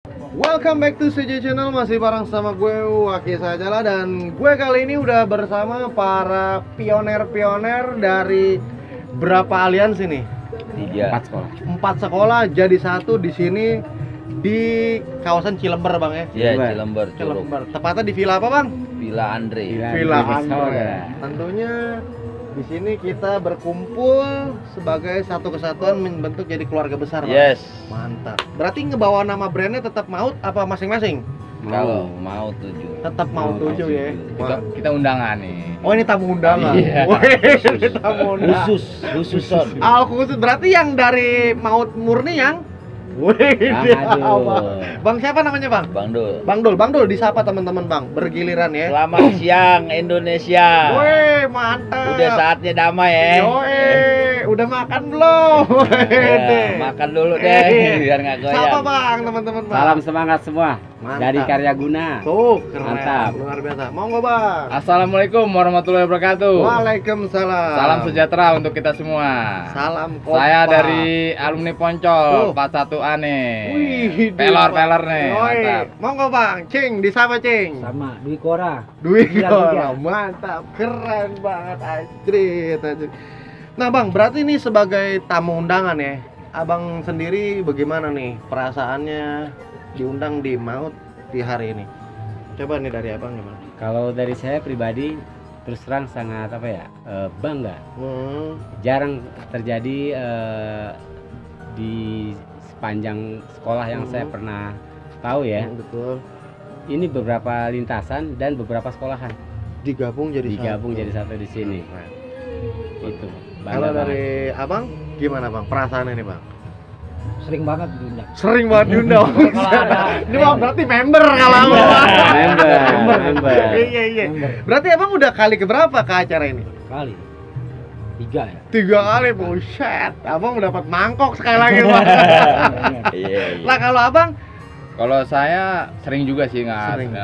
Welcome back to CJ Channel, masih bareng sama gue Waki Sajala. Dan gue kali ini udah bersama para pioner-pioner dari berapa aliansi nih? 4 sekolah jadi satu di sini di kawasan Cilember, Bang ya? Iya, Cilember. Tepatnya di Villa apa, Bang? Villa Andre. Villa Andre. Tentunya di sini kita berkumpul sebagai satu kesatuan membentuk jadi keluarga besar, Bang. Yes. Mantap. Berarti ngebawa nama brandnya tetap Maut apa masing-masing? Kalau mau 7. Tetap mau 7 ya. Kita undangan nih. Oh, ini tamu undangan. Iya. Wih, ini tamu undangan. Khusus son. Khusus berarti yang dari Maut murni yang Bang siapa namanya, Bang? Bang Dul disapa teman-teman, Bang. Bergiliran ya. Selamat siang Indonesia. Wih, mantap. Udah saatnya damai ya. Udah makan belum? Ya, makan dulu deh biar nggak goyang. Siapa, Bang, teman-teman, Bang? Salam semangat semua. Mantap. Dari Karya Guna. Tuh, keren. Mantap. Luar biasa. Monggo, Bang. Assalamualaikum warahmatullahi wabarakatuh. Waalaikumsalam. Salam sejahtera untuk kita semua. Salam kompak. Saya dari alumni Poncol 41A nih. Wih, Pelor nih. Mantap. Monggo, Bang. Cing, disapa, Cing. Sama Dwi Kora. Mantap. Keren banget, anjrit. Nah, Bang, berarti ini sebagai tamu undangan ya. Abang sendiri bagaimana nih perasaannya diundang di Maut di hari ini? Coba nih dari Abang gimana? Kalau dari saya pribadi terus terang sangat bangga. Jarang terjadi di sepanjang sekolah yang saya pernah tahu ya. Betul. Ini beberapa lintasan dan beberapa sekolahan Digabung jadi satu di sini. Itu. Kalau dari Abang gimana, Bang? Perasaannya nih, Bang? Sering banget diundang. Sering banget diundang. Ini Bang berarti member kalau Abang. Member. Iya. Berarti Abang udah kali keberapa ke acara ini? Kali. 3 ya. 3 kali, buset. Abang dapat mangkok sekali lagi, Bang. Iya. Lah kalau Abang Kalau saya sering juga sih Sering.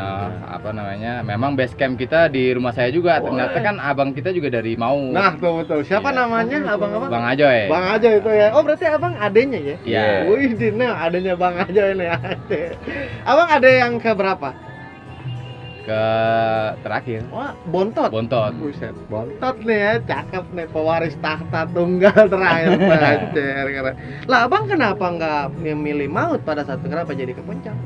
memang base camp kita di rumah saya juga. Ternyata kan abang kita juga dari Mau. Nah, betul. Siapa Iya. namanya Abang-abang? Bang Ajoy. Bang Ajoy itu ya. Oh, berarti Abang adenya ya? Iya. Wih, Dina adanya Bang Ajoy ini. Abang ada yang ke berapa? Ke terakhir. Wah, Bontot. Buset, Bontot nih ya, cakep nih, pewaris tahta tunggal terakhir. Anjir, keren. Lah, Abang kenapa nggak memilih Maut pada saat kenapa jadi ke Puncak?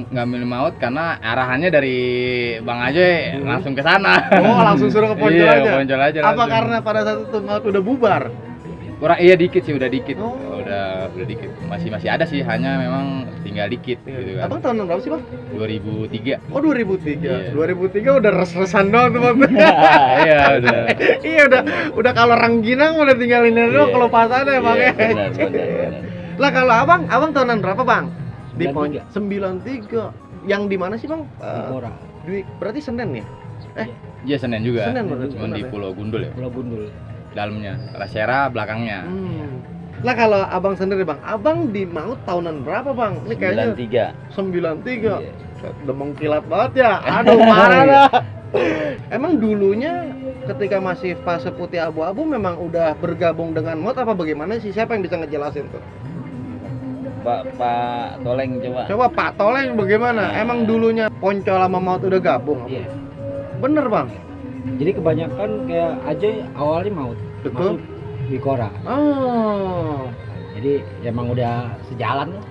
Nggak milih Maut karena arahannya dari Bang Ajoy langsung ke sana. Oh, langsung suruh ke Poncol Iya, aja. ke Poncol aja Apa langsung. karena pada saat itu Maut udah bubar? Iya dikit sih, udah dikit. Oh. Udah dikit. Masih ada sih, hanya memang tinggal dikit gitu kan. Abang tahun berapa sih, Bang? 2003. Oh, 2003. Iya. 2003 udah res-resan doang tuh, Bang. Iya, udah. Iya, udah kalau rengginang udah tinggalin aja doang kalau pasannya, Bang. Iya, Ya. benar. Lah kalau Abang tahunan berapa, Bang? Di 93. 93. Yang di mana sih, Bang? Kora. Berarti Senen ya? Iya, Senen juga. Senen berarti, Cuman di benar ya? Pulau Gundul ya. Pulau Gundul. Dalamnya, Rasera belakangnya. Lah kalau Abang sendiri, Bang, Abang di Maut tahunan berapa, Bang? Ini kayaknya 93. Iya. Udah mengkilat banget ya. Aduh, parah dah. Emang dulunya ketika masih fase putih abu-abu memang udah bergabung dengan Maut apa bagaimana sih? Siapa yang bisa ngejelasin tuh? Pak Toleng coba. Coba Pak Toleng bagaimana? Emang dulunya Poncol sama Maut udah gabung? Apa? Iya. Bener, Bang? Jadi kebanyakan kayak Ajoy awalnya Maut. Betul. Masuk di Kora. Oh. Jadi emang udah sejalan loh.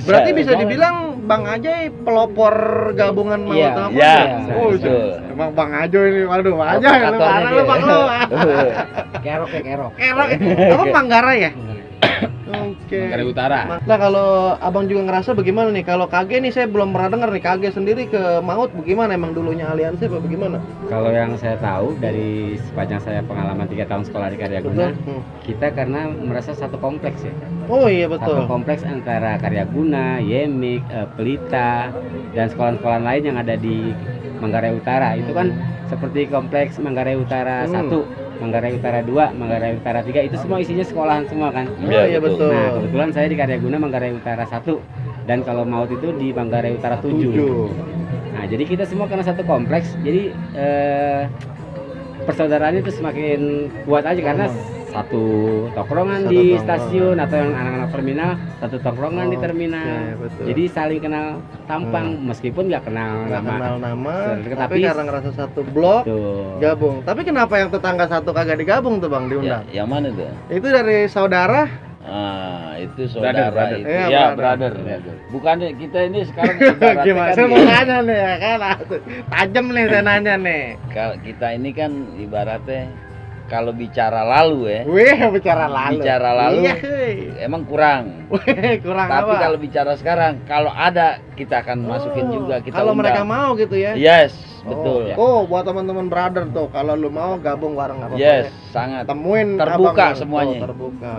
Berarti bisa dibilang Bang Ajoy pelopor gabungan Maut Iya. sama Poncol. Iya. Oh, Betul. emang Bang Ajoy ini, waduh, Bang Ajoy, lu Provokatornya parah lu, dia. Bang lu. Kerok. Kerok, Abang Manggarai ya? Oke. Manggarai Utara. Nah, kalau Abang juga ngerasa bagaimana nih? Kalau KG nih saya belum pernah dengar nih, KG sendiri ke Maut bagaimana? Emang dulunya aliansi apa bagaimana? Kalau yang saya tahu dari sepanjang saya pengalaman 3 tahun sekolah di Karya Guna, kita karena merasa satu kompleks ya. Oh iya, Satu betul. kompleks antara Karya Guna, Yemik, Pelita, dan sekolah-sekolah lain yang ada di Manggarai Utara. Itu kan seperti kompleks Manggarai Utara 1, Manggarai Utara 2, Manggarai Utara 3, itu semua isinya sekolahan semua kan. Oh iya, betul. Nah, kebetulan saya di Karya Guna Manggarai Utara 1, dan kalau Maut itu di Manggarai Utara 7. Nah, jadi kita semua karena satu kompleks, jadi persaudaraan itu semakin kuat aja karena satu tongkrongan Satu di tongkrongan. stasiun, atau yang anak-anak terminal satu tongkrongan di Oh, terminal. iya, betul. Jadi saling kenal tampang meskipun nggak kenal Nggak nama. kenal nama, Tapi- tapi karena ngerasa satu blok Tuh. gabung. Tapi kenapa yang tetangga satu kagak digabung tuh Bang Ya, diundang? yang mana tuh? Itu dari saudara. Ah, itu saudara Brother. itu. Iya, Ya, brother. brother. Bukan kita ini sekarang ibaratnya Gimana? kan Saya mau gini. nanya nih ya kan, tajam nih saya nanya nih. Kalau kita ini kan ibaratnya kalau bicara lalu ya, Wih, bicara lalu. Bicara lalu. Iya, hei. emang kurang. Wih, kurang Tapi apa? kalau bicara sekarang, kalau ada kita akan masukin Oh, juga, kita kalau mereka undang. mau gitu ya. Yes, Oh. betul. Oh, buat teman-teman brother tuh, kalau lu mau gabung bareng apa-apa Yes, ya. sangat. Temuin Terbuka abang lu. semuanya. Oh, terbuka.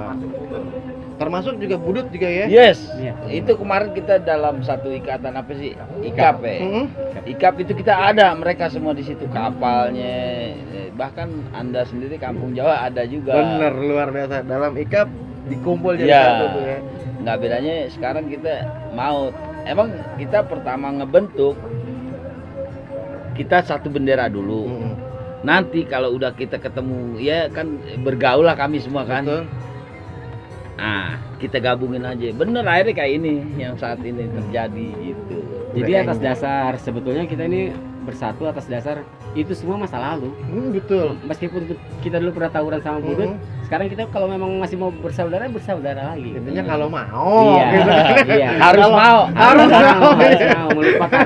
Termasuk juga budut juga ya. Yes. Iya. Itu kemarin kita dalam satu ikatan apa sih? IKAP ya. Mm-mm. IKAP itu kita ada, mereka semua di situ, kapalnya, bahkan Anda sendiri kampung Jawa ada juga. Bener, luar biasa. Dalam ikap dikumpul jadi Ya. satu tuh ya. Nggak bedanya sekarang kita mau, emang kita pertama ngebentuk, kita satu bendera dulu. Mm-mm. Nanti kalau udah kita ketemu, ya kan bergaul lah kami semua kan. Betul. Ah, kita gabungin aja. Bener akhirnya kayak ini yang saat ini terjadi gitu. Jadi Udah atas enggak. dasar sebetulnya kita ini bersatu atas dasar itu semua masa lalu. Betul. Meskipun kita dulu pernah tawuran sama budut, Mm-mm. sekarang kita kalau memang masih mau bersaudara lagi. Intinya kalau mau. Iya, gitu. iya. Harus Kalau- mau. Harus mau. harus mau melupakan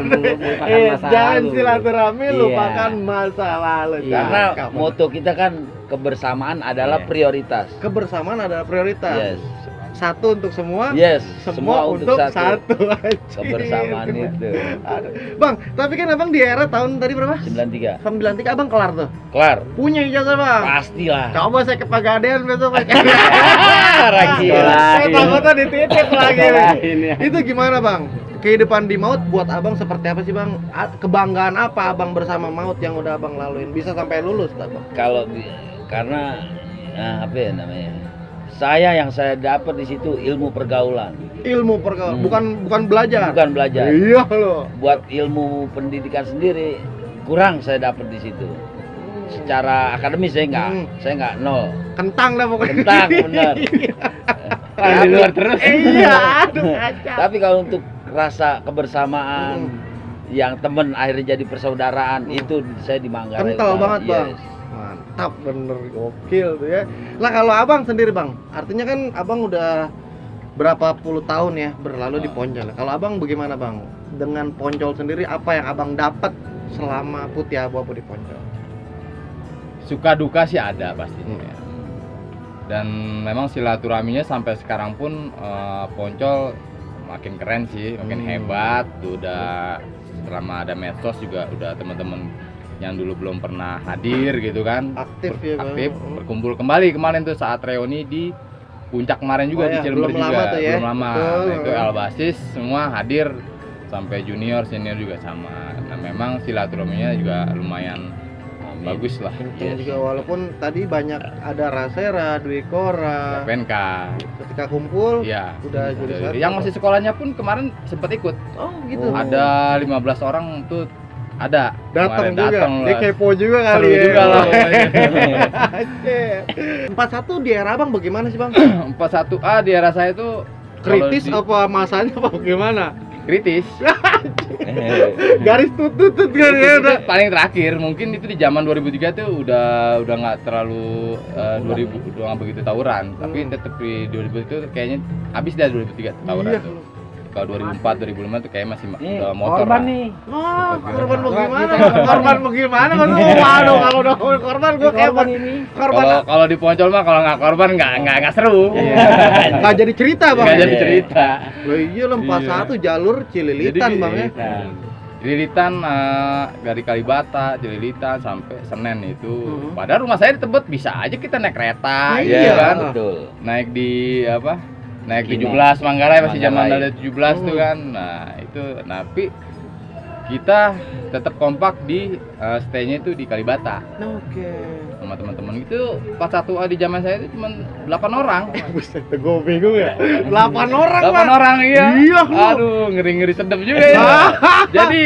Iya, masa jangan lalu. silaturahmi, Iya. lupakan masa lalu. Iya. Karena Cakep. moto kita kan kebersamaan adalah Iya. prioritas. kebersamaan adalah prioritas. Yes. Satu untuk semua. Yes, Semua untuk satu. Anjir. Kebersamaan itu. Aduh. Bang, tapi kan abang di era tahun tadi berapa? 93. 93 abang kelar tuh. Kelar. Punya ijazah bang. Pastilah. Coba saya ke Pegadaian besok. Ragi. Saya takutnya dititip lagi. Sekolahin ya. Itu gimana bang? Kehidupan di maut buat abang seperti apa sih bang? Kebanggaan apa abang bersama maut yang udah abang laluin? Bisa sampai lulus tak bang? Kalau karena apa ya namanya? Yang saya dapat di situ ilmu pergaulan, Ilmu pergaulan, bukan belajar. bukan belajar. Iya loh. Buat ilmu pendidikan sendiri kurang saya dapat di situ. Secara akademis saya nggak nol. Kentang dah pokoknya. Kentang bener. Orang di luar terus. Iya, aduh kacau. Tapi kalau untuk rasa kebersamaan yang temen akhirnya jadi persaudaraan itu saya di Manggarai. Kental Utara. banget bang. Yes. Mantap bener, gokil tuh ya. Lah kalau abang sendiri bang, artinya kan abang udah berapa puluh tahun ya berlalu di Poncol. Kalau abang bagaimana bang? Dengan Poncol sendiri apa yang abang dapat selama Putih Abu-Abu di Poncol? Suka duka sih ada pastinya. Hmm. Dan memang silaturahminya sampai sekarang pun Poncol makin keren sih, makin hebat. Tuh udah selama ada medsos juga udah teman-teman yang dulu belum pernah hadir gitu kan, Aktif ya bang. aktif berkumpul kembali kemarin tuh saat reuni di puncak kemarin juga Oh di ya, Cilember belum juga lama tuh ya. belum lama. Betul. Nah, itu Albasis semua hadir sampai junior senior juga sama. Nah memang silaturahminya juga lumayan Amin. bagus lah. Kenceng juga walaupun tadi banyak ada Rasera, Dwi Kora. PNK. Ketika kumpul Iya. udah jadi satu. Yang masih sekolahnya pun kemarin sempat ikut. Oh gitu. Ada 15 orang tuh ada. Datang Kemarin juga. datang Dia lah. kepo juga Seru kali ya. juga lah. Anjir. 41 di era abang bagaimana sih bang? 41A di era saya itu Kritis kalau apa masanya apa bagaimana? kritis. Garis tutut kan ya Itu udah. paling terakhir mungkin itu di zaman 2003 tuh udah nggak terlalu 2000 udah nggak begitu tawuran, tapi tetap di 2000 itu kayaknya habis dah 2003 tawuran Iya. tuh. Kalau 2004 2005 tuh kayak masih Nih, motor korban lah. nih. Oh, korban bagaimana? Korban bagaimana? Waduh, kalau udah korban gua kayak ini. korban Kalau di Poncol mah kalau nggak korban nggak seru. nggak jadi cerita bang. Nggak jadi cerita. Loh iya lah 41 jalur Cililitan bang ya. Cililitan dari Kalibata, Cililitan sampai Senen itu. Mhm. Padahal rumah saya di Tebet bisa aja kita naik kereta, Iya. gitu kan. Betul. Naik di apa? Naik Gimana? 17 Manggarai masih zaman Manggarai. ada 17 tuh kan. Nah, itu tapi kita tetap kompak di stay-nya itu di Kalibata Oke. sama teman-teman itu. 41A di zaman saya itu cuma 8 orang. Buset, gue bingung ya. 8 orang 8 bang. orang iya. Iya, lu. Aduh, ngeri-ngeri sedep juga ya. Jadi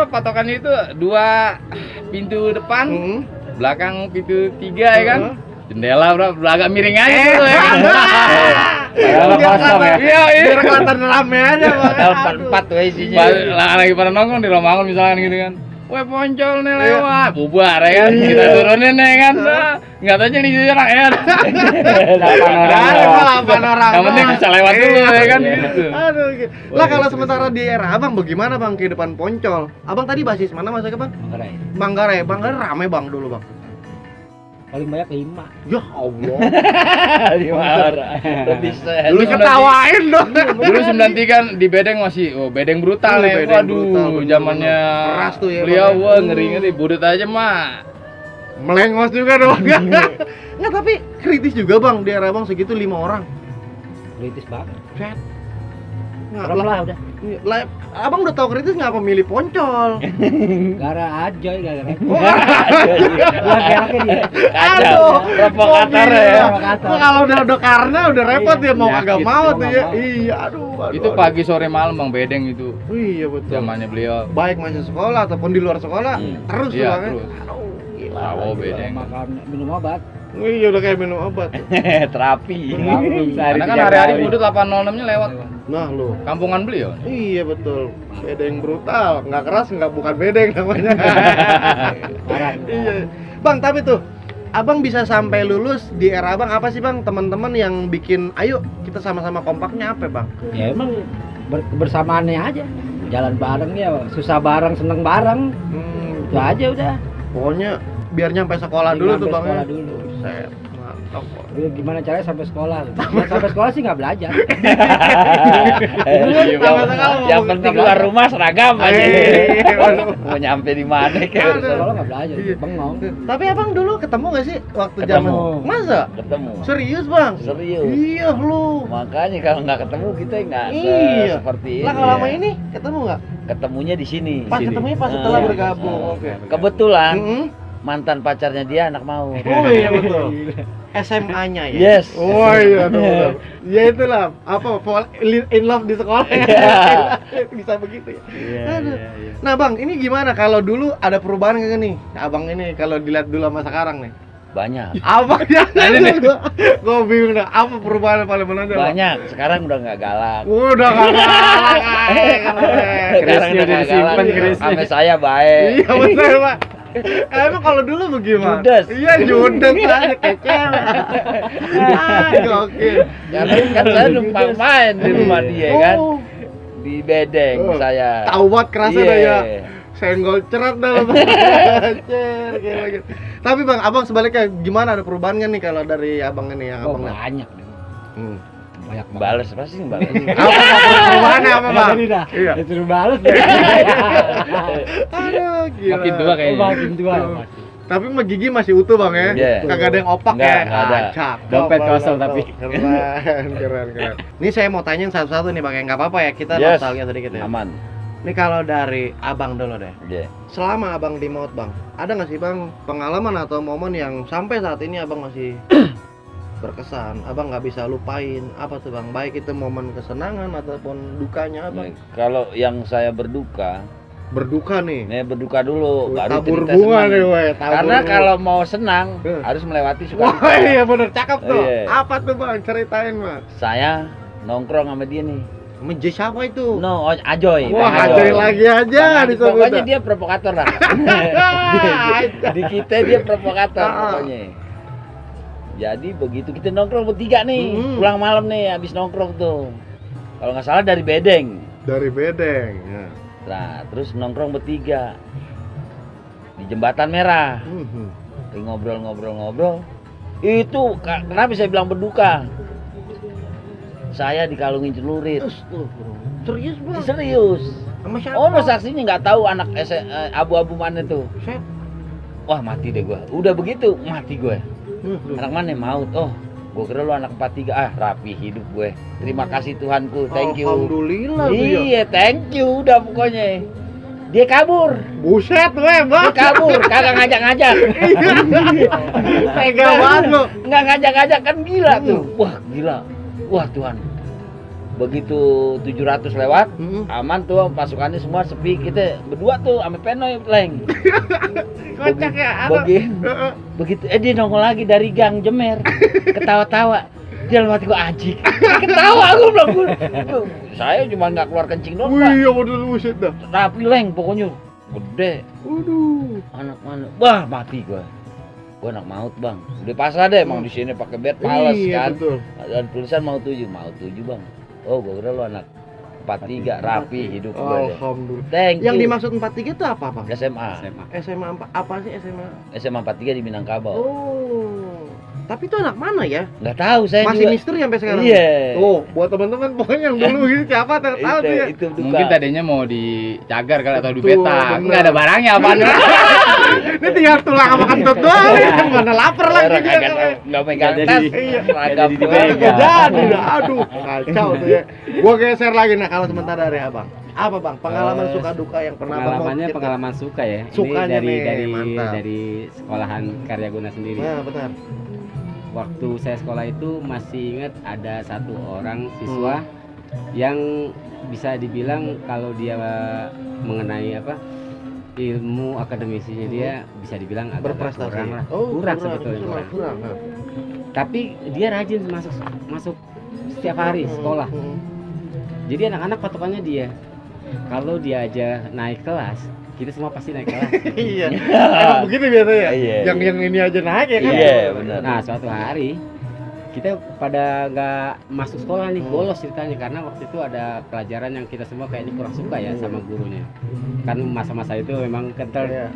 patokannya itu 2 pintu depan, Hmm. belakang pintu 3 ya kan. jendela udah agak miring aja tuh ya. Padahal kosong ya. Iya, iya. Biar kelihatan rame aja bang. Padahal 4 tuh isinya. Lagi pada nongkrong di Romangun misalkan gitu kan. Weh Poncol nih lewat, bubar ya kan. Kita turunin ya kan. Enggak tahu nih dia orang ya. 8 orang. Yang penting bisa lewat dulu ya kan gitu. Aduh. Lah kalau sementara di era abang bagaimana bang kehidupan Poncol? Abang tadi basis mana masuknya bang? Manggarai. Manggarai rame bang dulu bang. Paling banyak 5. Ya Allah. 5 orang. Lebih Lu ketawain dong. Dulu 93 di Bedeng masih bedeng brutal nih. Bedeng brutal, Waduh, bener. zamannya Keras tuh ya, beliau Bang. wah ngeri-ngeri budut aja mah. Melengos juga dong. Nggak tapi kritis juga bang di era abang segitu 5 orang. Kritis banget. Set. Nggak, Serem lah udah. lah, abang udah tahu kritis ngapa milih Poncol? Gara ajoy gara. Wah, Gua kelaknya dia. Kacau. Provokator ya. Gua kalau udah karena udah repot ya mau Penyakit, kagak mau mau tuh nggak ya. mau. Iya, aduh. Itu pagi sore malam Bang Bedeng itu. Iya betul. Zamannya beliau. Baik masih sekolah ataupun di luar sekolah terus Iya, bang. terus. Aduh, gila. Tahu Bedeng. Makan minum obat. Iya udah kayak minum obat. Terapi. Karena kan hari-hari budut 806-nya lewat. Nah lu. Kampungan beliau. Iya betul. Bedeng brutal, nggak keras nggak bukan bedeng namanya. Iya. Bang tapi tuh, abang bisa sampai lulus di era abang apa sih bang? Teman-teman yang bikin, ayo kita sama-sama kompaknya apa bang? Ya emang bersamaannya aja. Jalan bareng ya, susah bareng, seneng bareng. Itu aja udah. Pokoknya biar nyampe sekolah dulu Nyampe tuh bang. sekolah Ya? dulu. Set, mantap. Gimana caranya sampai sekolah? Ya, sampai sekolah sih nggak belajar. Yang penting keluar rumah seragam aja. Iya, waduh. Mau nyampe di mana kayak Sekolah nggak belajar, Iya. bengong. Tapi abang dulu ketemu gak sih waktu Ketemu. zaman? Masa? ketemu. Serius bang? Serius. Iya lu. Makanya kalau nggak ketemu kita nggak Iya. seperti ini. Lah kalau lama ini ketemu nggak? Ketemunya di sini. Pas ketemunya pas setelah Iya. bergabung. Oke. Kebetulan Mm-mm. mantan pacarnya dia anak mau. Oh iya betul. SMA-nya ya. Yes. Oh iya betul. Ya itulah apa fall in love di sekolah. Iya. Bisa begitu ya. Iya, Aduh. iya, iya. Nah bang, ini gimana kalau dulu ada perubahan nggak nih? Abang ini kalau dilihat dulu sama sekarang nih. Banyak. Apa ya? Gue bingung dah. Apa perubahan yang paling menonjol? Bang? Banyak. Sekarang udah nggak galak. Udah nggak galak. Sekarang udah nggak galak. Sampai saya baik. Iya betul pak. Emang kalau dulu bagaimana? Judes. Iya judes aja kayak cewek. Gokil. Ya kan saya numpang main di rumah dia kan. Oh, Di Bedeng saya. tahu banget kerasa dah ya. Iya. Senggol cerat dah. Cer, kayak gitu. Tapi bang, abang sebaliknya gimana ada perubahan nggak nih kalau dari abang ini yang Oh, abang lihat? banyak. Hmm. Banyak banget. Balas pasti balas. Apa perubahannya apa bang? Tadi dah. Iya. Disuruh balas. Aduh, gila. Makin tua kayaknya. Makin tua pasti. Tapi mah gigi masih utuh bang ya? Iya. Kagak ada yang opak Nggak, ya? nggak ada. Cakep, Dompet Bang, kosong mantap. tapi. Keren. Ini saya mau tanyain satu-satu nih bang, ya nggak apa-apa ya, kita Yes. nostalgia sedikit ya. Aman. Ini kalau dari abang dulu deh. Iya. Selama abang di maut bang, ada nggak sih bang pengalaman atau momen yang sampai saat ini abang masih berkesan, abang nggak bisa lupain? Apa tuh bang? Baik itu momen kesenangan ataupun dukanya abang? Kalau yang saya berduka, Berduka nih. berduka dulu, baru Tabur cerita bunga senang. nih weh. tabur Karena bunga. kalau mau senang Eh. harus melewati Wah suka. iya bener, cakep tuh. Iya. Apa tuh bang? Ceritain bang. Saya nongkrong sama dia nih. Menjadi siapa itu? No, Ajoy. Wah, Bang Ajoy lagi aja disebut. Pokoknya dia provokator lah. Di kita dia provokator Ah. pokoknya. Jadi begitu kita nongkrong bertiga nih, Hmm. pulang malam nih habis nongkrong tuh. Kalau nggak salah dari Bedeng. Dari Bedeng. Ya. Nah, terus nongkrong bertiga di Jembatan Merah. Lagi ngobrol. Itu kenapa saya bilang berduka? Saya dikalungin celurit. Serius bang? Serius. Sama siapa? Oh, no, saksinya nggak tahu anak abu-abu mana tuh. Set. Wah, mati deh gua. Udah begitu, mati gue. Anak mana maut? Oh, gue kira lu anak 43. Ah, rapi hidup gue. Terima kasih Tuhanku. Thank you. Alhamdulillah tuh ya. Iya, thank you udah pokoknya. Dia kabur. Buset weh Dia bang. kabur, kagak ngajak-ngajak. Tega banget lo. Nggak ngajak-ngajak kan gila tuh. Wah, gila. Wah, Tuhan. Begitu 700 lewat, Mm-mm. aman tuh pasukannya semua sepi, kita berdua tuh ame Penoy Leng. Kocak ya. Begitu dia nongol lagi dari gang Jemer, ketawa-tawa. Dia dalam hati gua anjing. Ketawa gua bilang saya cuma nggak keluar kencing doang, Pak. Wih, ya model buset dah. Rapi Leng pokoknya. Gede. Waduh. Anak mana? Wah, mati gua. Gua anak maut, Bang. Udah pasrah deh emang di sini pakai bed males Iya, kan. betul. Dan tulisan mau 7, Bang. Oh, gua kira lu anak 43 rapi hidup gua deh. Alhamdulillah. Thank Yang you. dimaksud 43 itu apa, Bang? SMA. SMA apa sih SMA? SMA 43 di Minangkabau. Oh. Tapi itu anak mana ya? Nggak tahu saya Masih juga. misteri sampai sekarang. Iya. Oh, buat teman-teman pokoknya yang dulu gitu siapa tahu tuh ya. Itu duka. Mungkin tadinya mau dicagar kali atau Betul, dibeta. bener. Nggak ada barangnya apaan. Ini tinggal tulang sama kentut doang. Mana lapar lagi Orang kita. kagak nggak megang Nggak tas. jadi. Iya. Seragam Nggak jadi gua. dipegang. Nggak jadi dah. Aduh, kacau tuh ya. Gua geser lagi nah kalau sementara dari Abang. Apa Bang? Pengalaman suka duka yang pernah Abang mau Pengalamannya cerita? pengalaman suka ya. Sukanya Ini nih, dari mantap. dari sekolahan Karyaguna sendiri. Nah, benar. Waktu saya sekolah itu masih ingat ada satu orang siswa yang bisa dibilang kalau dia mengenai ilmu akademisinya dia bisa dibilang agak Berprestasi. kurang lah. Oh, kurang sebetulnya. Kurang. Nah. Tapi dia rajin masuk setiap hari sekolah. Jadi anak-anak patokannya dia. Kalau dia aja naik kelas, kita semua pasti naik kelas. Iya. Emang begitu biasanya. Iya, Yang ini aja naik ya kan? Iya, benar. Nah, suatu hari kita pada nggak masuk sekolah nih, bolos ceritanya karena waktu itu ada pelajaran yang kita semua kayaknya kurang suka ya sama gurunya. Kan masa-masa itu memang kental Iya.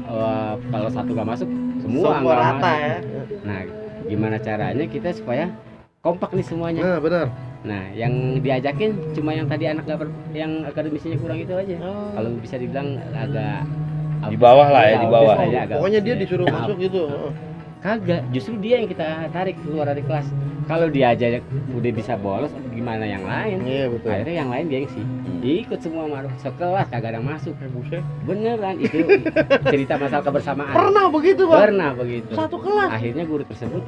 kalau satu nggak masuk, semua nggak rata masuk. ya. Nah, gimana caranya kita supaya kompak nih semuanya? Nah, benar. Nah, yang diajakin cuma yang tadi yang akademisinya kurang itu aja. Oh. Kalau bisa dibilang agak Di bawah lah ya, di bawah. outcast aja, agak Pokoknya dia outcast. disuruh masuk gitu. Kagak, justru dia yang kita tarik keluar dari kelas. Kalau dia aja udah bisa bolos, gimana yang lain? Iya, betul. Akhirnya yang lain gengsi. Ikut semua maruh sekelas kagak ada yang masuk. Beneran itu cerita masalah kebersamaan. Pernah begitu, Bang? Pernah begitu. Satu kelas. Akhirnya guru tersebut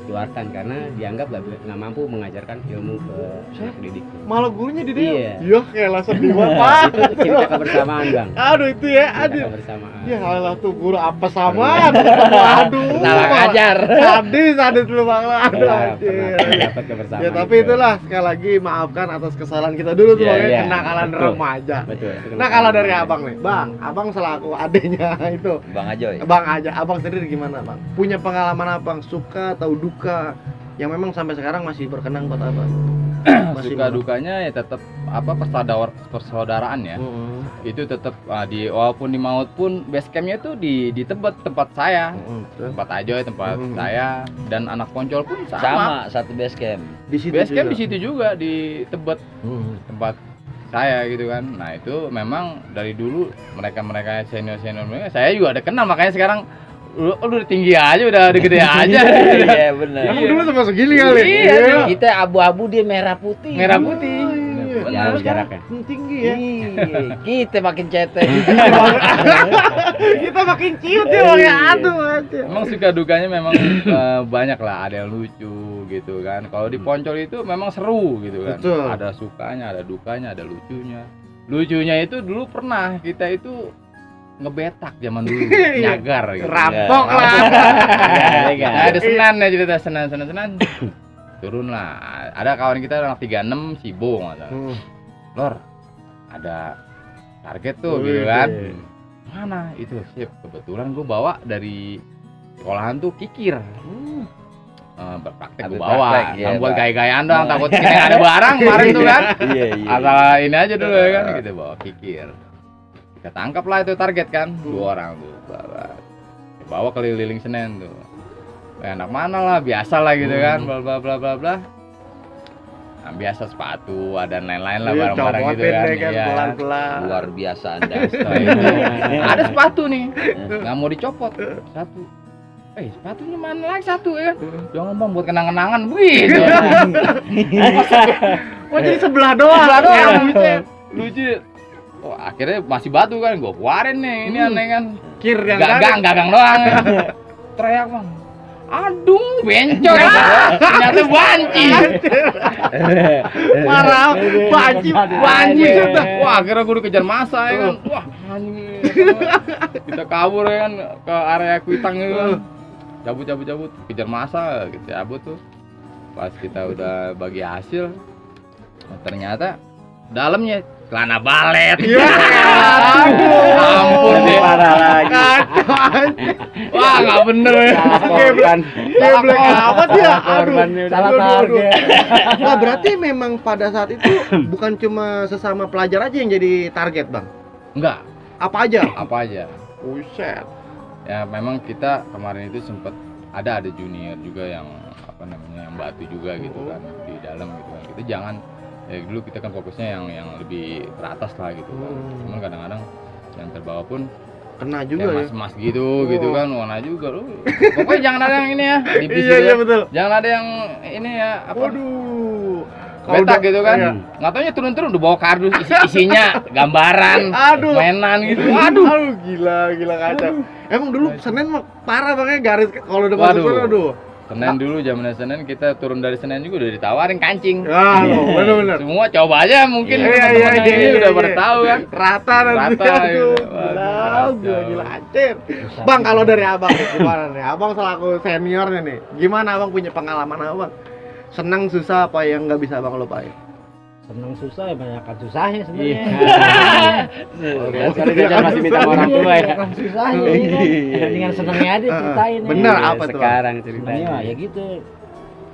keluarkan karena dianggap nggak mampu mengajarkan ilmu ke anak didik. Malah gurunya di dia. Iya. Iya, kayak sedih banget. Itu cerita kebersamaan, Bang. Aduh, itu ya. Cerita Aduh. kebersamaan. Ya Allah tuh guru apa sama? Aduh. Salah ngajar. Sadis lu Bang. Aduh. Ya, anjir. pernah dapat kebersamaan. Ya tapi itu. itulah sekali lagi maafkan atas kesalahan kita dulu tuh Iya, Bang, ya, iya. kenakalan Betul. remaja. Betul. Nah kalau dari Abang nih, Bang, Abang selaku adenya itu, Bang Ajoy. Bang aja, Abang sendiri gimana Bang? Punya pengalaman apa Bang? Suka atau duka yang memang sampai sekarang masih berkenang buat Abang? Suka dukanya ya tetap persaudaraan ya. Itu tetap walaupun di maut pun base campnya tuh di tempat saya, tempat Ajoy, tempat saya dan anak Poncol pun sama. Sama satu base camp. Di situ Base camp juga. di situ juga di Tebet, tempat saya gitu kan. Nah itu memang dari dulu mereka senior mereka saya juga ada kenal, makanya sekarang lu udah tinggi aja, udah gede aja. Iya benar. Emang dulu sama segini kali. Iya, Kita abu-abu dia merah putih. Merah putih. Ya, Terus jaraknya. tinggi ya. Iya, kita makin cetek. Kita makin ciut ya Bang ya. Aduh, aduh. Emang suka dukanya memang banyak lah, ada yang lucu gitu kan. Kalau di Poncol itu memang seru gitu kan. Betul. Ada sukanya, ada dukanya, ada lucunya. Lucunya itu dulu pernah kita itu ngebetak zaman dulu, Iya. nyagar gitu. Rampok Ya. lah. Nah, ada Senan ya cerita Senan. Turun lah. Ada kawan kita anak 36 si Bong atau Lor, ada target tuh gitu kan. Mana itu? Sip, kebetulan gue bawa dari sekolahan tuh kikir. Berpraktek gue Habis bawa. praktek, iya, Nah, buat Pak. gaya-gayaan doang, takut kita ada barang kemarin tuh kan. Iya. Asal ini aja dulu ya kan, gitu bawa kikir. Kita tangkap lah itu target kan, 2 orang tuh. Bawa keliling Senen tuh. Enak mana lah, biasa lah gitu kan, bla bla bla bla bla. Nah, biasa sepatu, ada lain-lain lah barang-barang gitu kan. Iya. Pelan-pelan. Luar biasa Anda. Setelah itu, ada sepatu nih, nggak mau dicopot, satu. Sepatunya mana lagi satu ya kan? Jangan Bang, buat kenang-kenangan begitu. Kok jadi sebelah doang? Sebelah doang, lucu. Oh, akhirnya masih batu kan, gue keluarin nih, ini aneh kan. Kir yang kanan. Gagang doang. Teriak Bang. aduh bencong ternyata banci. Parah, banci. Wah, kira gue dikejar masa ya kan. Wah, anjing. Kita kabur ya kan ke area Kuitang itu kan. Cabut, kejar masa, kita cabut tuh. Pas kita udah bagi hasil, ternyata dalamnya celana balet. Ya, Ampun deh. Parah lagi. Wah, nggak bener ya. Korban. Geblek amat ya. Korbannya udah Salah aduh. target. Nah, berarti memang pada saat itu bukan cuma sesama pelajar aja yang jadi target, Bang. Enggak, Apa aja? apa aja. Buset. Ya memang kita kemarin itu sempat ada junior juga yang apa namanya yang bantu juga gitu kan di dalam gitu kan. Kita jangan ya dulu kita kan fokusnya yang lebih teratas lah gitu kan. Cuman kadang-kadang yang terbawa pun Kena juga ya ya. mas-mas gitu kan warna juga lu. Pokoknya jangan ada yang ini ya. Iya, betul. Jangan ada yang ini ya apa? Waduh. Kalau Betak udah- gitu kan. iya. Nggak taunya turun-turun udah bawa kardus isinya gambaran, Aduh. mainan gitu. Aduh, gila kacau. Emang dulu Senin mah parah banget garis kalau udah masuk Waduh. sana, aduh. Senin dulu zaman Senin kita turun dari Senin juga udah ditawarin kancing. Ah, loh, bener-bener. Semua coba aja mungkin Iya, teman-teman iya, yang iya, ini iya, udah iya. bertahu kan. Rata nanti, Rata, aduh. gitu. Gila, Waduh, gila, kacau. anjir. Bang, kalau dari abang nih, gimana nih? Abang selaku seniornya nih, gimana abang punya pengalaman abang? Senang susah apa yang nggak bisa abang lupain? Seneng susah ya banyakkan susahnya Iya. sebenarnya. Sekali jajan masih minta sama orang tua ya. Banyakkan susahnya ini kan. Mendingan senengnya aja ceritain. ya. Bener, Iya, apa tuh, sekarang Senengnya ceritanya. ya gitu.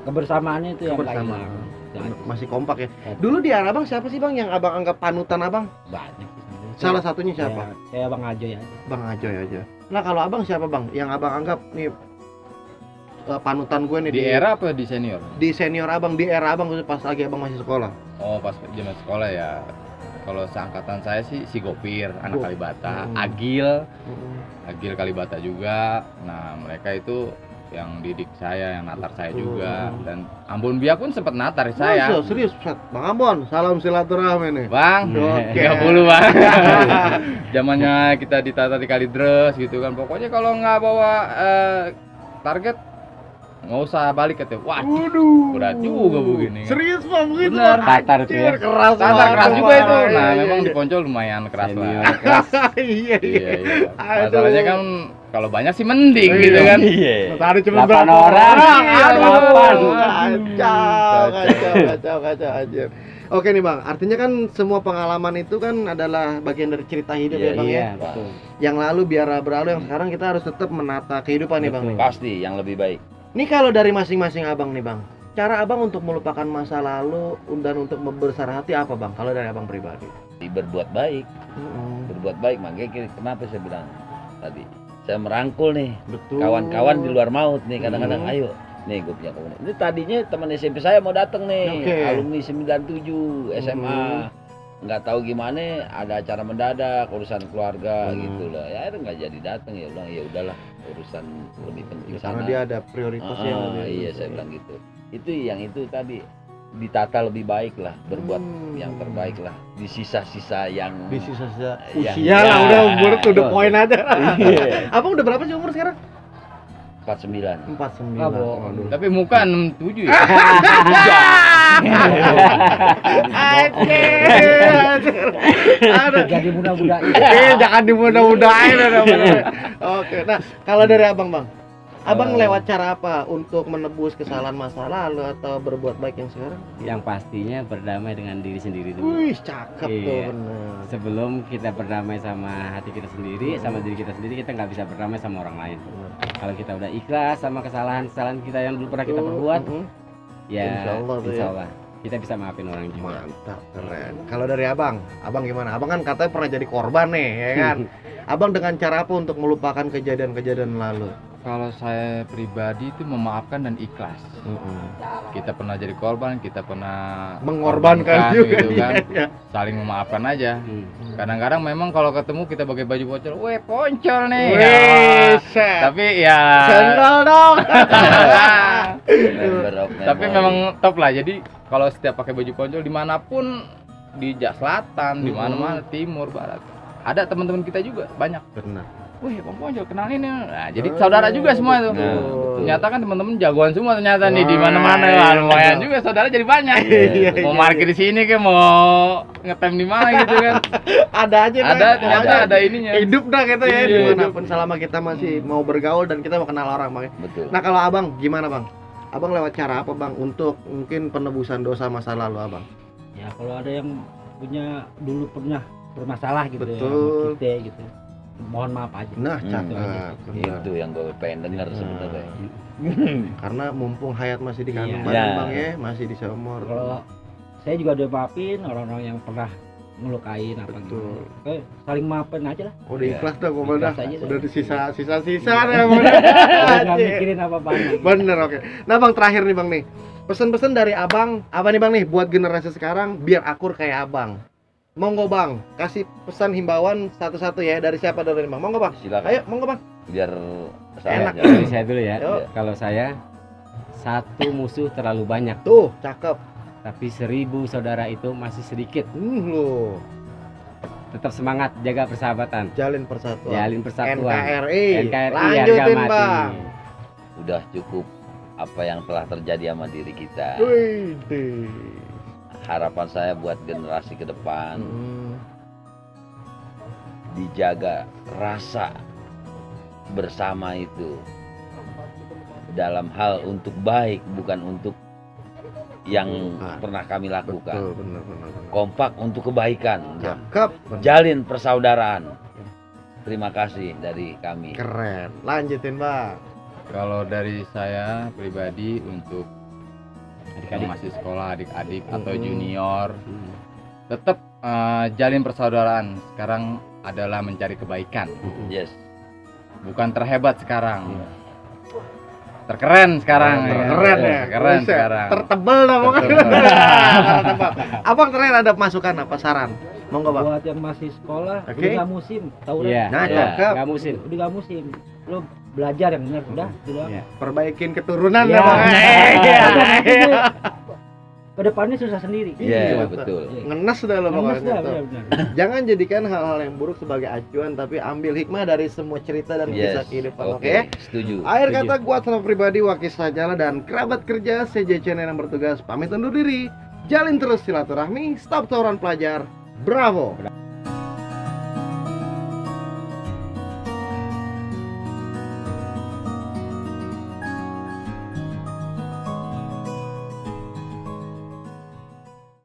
Kebersamaannya itu yang Kebersamaan. paling Jangan Masih kompak ya. Dulu di abang siapa sih bang yang abang anggap panutan abang? banyak sih sebenarnya. Salah satunya siapa? Kayak Bang Ajoy aja. Bang Ajoy aja. Nah kalau abang siapa bang? Yang abang anggap nih panutan gue nih Di era apa di senior? di senior abang, di era abang pas lagi abang masih sekolah. Oh, pas zaman sekolah ya. Kalau seangkatan saya sih si Gopir, anak Kalibata, Agil Kalibata juga. Nah, mereka itu yang didik saya, yang natar saya juga. Dan Ambon Biak pun sempat natar saya. Masa? Serius, Ustaz? Bang Ambon, salam silaturahmi nih. Bang, Oke. 30 bang. Zamannya kita ditata di Kalidres gitu kan. Pokoknya kalau nggak bawa target nggak usah balik katanya. Wah, Waduh. berat juga begini kan. Serius bang, begitu Bener. Bang? Tatar tuh ya. Anjir, keras Tatar banget, keras juga Bang. itu. Nah, Iya, memang iya, di Poncol lumayan keras Senior lah. keras. iya. Iya, iya. Aduh. Masalahnya kan kalau banyak sih mending Iya. gitu kan. Iya. Tadi cuma 8 berapa orang. Aduh, Delapan. kacau aja. Oke nih bang, artinya kan semua pengalaman itu kan adalah bagian dari cerita hidup ya bang ya. Iya, betul. Yang lalu biar berlalu, yang sekarang kita harus tetap menata kehidupan nih bang. Betul. Nih. Pasti yang lebih baik. Nih kalau dari masing-masing abang nih bang, cara abang untuk melupakan masa lalu dan untuk membesar hati apa bang? Kalau dari abang pribadi? Berbuat baik, berbuat baik. Makanya kenapa saya bilang tadi, saya merangkul nih Betul. kawan-kawan di luar maut nih. Kadang-kadang ayo nih gue punya kawan. Ini tadinya teman SMP saya mau datang nih, Oke. alumni 97 SMA. Nggak tahu gimana, ada acara mendadak, urusan keluarga gitu loh. Ya itu nggak jadi datang, ya bilang ya udahlah, urusan lebih penting Karena sana. dia ada prioritas yang lebih. Iya saya bilang gitu. Itu yang itu tadi ditata lebih baik lah, berbuat yang terbaik lah di sisa-sisa yang Di sisa-sisa Yang- usia lah, ya. udah umur tuh udah poin aja. Iya. Abang udah berapa sih umur sekarang? 49. 49. Ah, bohong. Waduh. Tapi muka 67 ya. Ada. Jadi mudah-mudahan. Jangan dimudah-mudahin ada bener. Oke, nah kalau dari abang bang, abang lewat cara apa untuk menebus kesalahan masa lalu atau berbuat baik yang sekarang? Yang pastinya berdamai dengan diri sendiri dulu. Wih, cakep tuh Iya. bener. Sebelum kita berdamai sama hati kita sendiri, sama diri kita sendiri, kita nggak bisa berdamai sama orang lain. Kalau kita udah ikhlas sama kesalahan-kesalahan kita yang dulu pernah kita perbuat, ya Insya Allah tuh ya. insya Allah kita bisa maafin orang juga. Mantap, keren. Kalau dari abang gimana? Abang kan katanya pernah jadi korban nih, ya kan? Abang dengan cara apa untuk melupakan kejadian-kejadian lalu? Kalau saya pribadi itu memaafkan dan ikhlas. Kita pernah jadi korban, kita pernah Mengorbankan juga gitu kan. iya. Saling memaafkan aja. Hmm. Kadang-kadang memang kalau ketemu kita pakai baju Poncol, weh Poncol nih. Wih, Ya. set. Tapi ya Sendal dong. Member of tapi memory. memang top lah. Jadi kalau setiap pakai baju Poncol dimanapun, di Jak Selatan, di mana-mana, timur, barat, ada teman-teman kita juga banyak. Benar. wih Bang Ponco kenalin ya. Nah, jadi saudara juga semua tuh. Ternyata kan teman-teman jagoan semua ternyata nih di mana-mana. Wah, lumayan juga saudara jadi banyak. Mau parkir di sini kayak mau ngetem di mana gitu kan. Ada aja Ada ternyata ada ininya. hidup dah kita ya Iya, dimanapun selama kita masih mau bergaul dan kita mau kenal orang bang. Betul. Nah kalau abang gimana bang? Abang lewat cara apa bang untuk mungkin penebusan dosa masa lalu abang? Ya kalau ada yang punya dulu pernah bermasalah gitu ya Betul. sama kita gitu. Mohon maaf aja. Nah Hmm. cakep. benar. Itu yang gue pengen dengar sebenarnya. Karena mumpung hayat masih di kandung Iya. badan Ya. bang ya, masih di seumur. Kalau saya juga udah maafin orang-orang yang pernah ngelukain apa gitu. Betul. Saling maafin aja lah. Udah Iya. ikhlas dah pokoknya dah. Ikhlas aja dah. Udah sisa sisa dah Nggak pokoknya. mikirin apa-apa. Bener oke. Nah bang terakhir nih bang nih. Pesan-pesan dari abang apa nih bang nih buat generasi sekarang biar akur kayak abang. Monggo bang, kasih pesan himbauan satu-satu ya dari siapa dulu nih bang? Monggo bang. Silakan. Ayo monggo bang. Biar Enak. saya Dari saya dulu ya. Yuk. Kalau saya satu musuh terlalu banyak, Tuh cakep. tapi 1000 saudara itu masih sedikit. Loh. Tetap semangat, jaga persahabatan, Jalin persatuan. jalin persatuan. NKRI. NKRI Lanjutin harga mati. bang. udah cukup apa yang telah terjadi sama diri kita. Wih. Harapan saya buat generasi ke depan Hmm. dijaga rasa bersama itu dalam hal untuk baik bukan untuk yang pernah kami lakukan. Betul bener. Kompak untuk kebaikan. Cakep. Jalin persaudaraan. Terima kasih dari kami. Keren. Lanjutin bang. Kalau dari saya pribadi untuk Adik-adik. yang masih sekolah, adik-adik atau Hmm. junior, tetap jalin persaudaraan. Sekarang adalah mencari kebaikan, Yes. bukan terhebat sekarang. Terkeren sekarang. Keren ya. Keren Buset. sekarang. Tertebel dah pokoknya. Tertebal. Abang terakhir ada masukan apa saran? Monggo bang. Buat yang masih sekolah, Oke. udah nggak musim, tahu Iya. Nah, Iya. cakep. Nggak musim. Udah nggak musim, lo belajar yang benar, udah, gitu doang. Iya. Perbaikin keturunan Iya. ya bang. Iya. Kedepannya susah sendiri. Iya, Iya, betul. Ngenes dah lo Lemes pokoknya. dah, tuh. benar-benar. Jangan jadikan hal-hal yang buruk sebagai acuan, tapi ambil hikmah dari semua cerita dan kisah Yes. kehidupan. Oke, Oke. setuju. Akhir kata gua sama pribadi Wakil Sajala dan kerabat kerja CJ Channel yang bertugas pamit undur diri. Jalin terus silaturahmi, stop tawuran pelajar. Bravo.